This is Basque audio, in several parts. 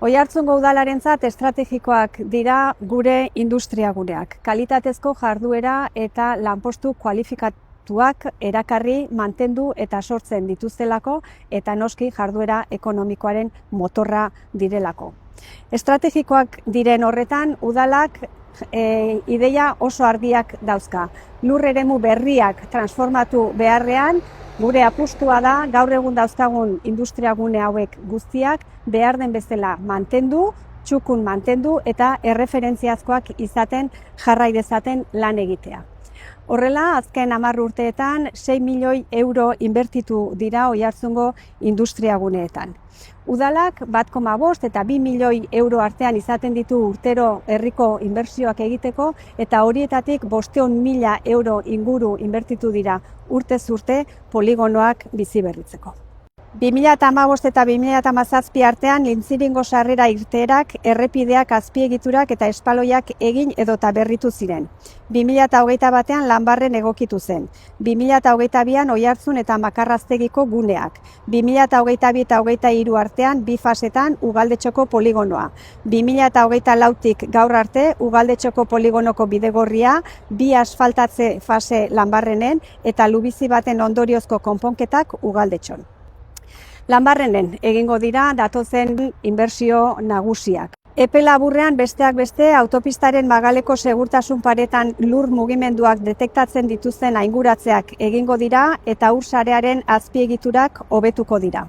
Oiartzungo udalarentzat estrategikoak dira gure industriaguneak. Kalitatezko jarduera eta lanpostu kualifikatuak erakarri, mantendu eta sortzen dituztelako eta noski jarduera ekonomikoaren motorra direlako. Estrategikoak diren horretan udalak ideia oso argiak dauzka. Lur eremu berriak transformatu beharrean, gure apustua da gaur egun dauzkagun industriagune hauek guztiak behar den bezala mantendu, txukun mantendu eta erreferentziazkoak izaten jarrai dezaten lan egitea. Horrela, azken 10 urteetan 6 milioi euro inbertitu dira Oiartzungo industriaguneetan. Udalak 1,5 eta 2 milioi euro artean izaten ditu urtero herriko inbertsioak egiteko eta horietatik 500.000 euro inguru inbertitu dira urtez urte poligonoak biziberritzeko. 2015 eta 2017 artean Lintziringo sarrera irteerak, errepideak, azpiegiturak eta espaloiak egin edota berritu ziren. 2021ean Lanbarren egokitu zen. 2022an Oiartzun eta Makarraztegiko guneak. 2022 eta 2023 artean 2 fasetan Ugaldetxoko poligonoa. 2024tik gaur arte Ugaldetxoko poligonoko bidegorria, 2 asfaltatze fase Lanbarrenen eta lubizi baten ondoriozko konponketak Ugaldetxon. Lanbarrenen egingo dira datozen inbertsio nagusiak. Epe laburrean besteak beste autopistaren magaleko segurtasun paretan lur mugimenduak detektatzen dituzten ainguratzeak egingo dira eta ur sarearen azpiegiturak hobetuko dira.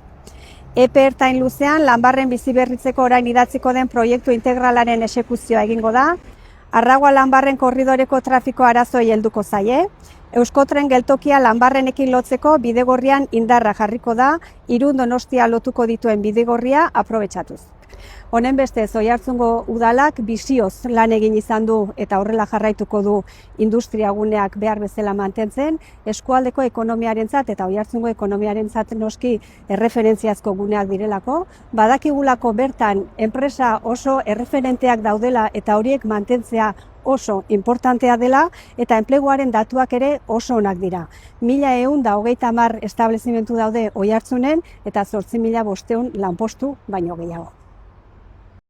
Epe ertain luzean Lanbarren biziberritzeko orain idatziko den proiektu integralaren exekuzioa egingo da, Arragua Lanbarren korridoreko trafiko arazoi helduko zaie, Euskotren geltokia Lanbarrenekin lotzeko bidegorrian indarra jarriko da, Irun Donostia lotuko dituen bidegorria aprobetxatuz. Honen bestez, Oiartzungo udalak bizioz lan egin izan du eta horrela jarraituko du industriaguneak behar bezala mantentzen, eskualdeko ekonomiarentzat eta Oiartzungo ekonomiarentzat noski erreferentziazko guneak direlako, badakigulako bertan enpresa oso erreferenteak daudela eta horiek mantentzea oso importantea dela eta enpleguaren datuak ere oso onak dira. 1130 establezimentu daude Oiartzunen eta 8.500 lanpostu baino gehiago.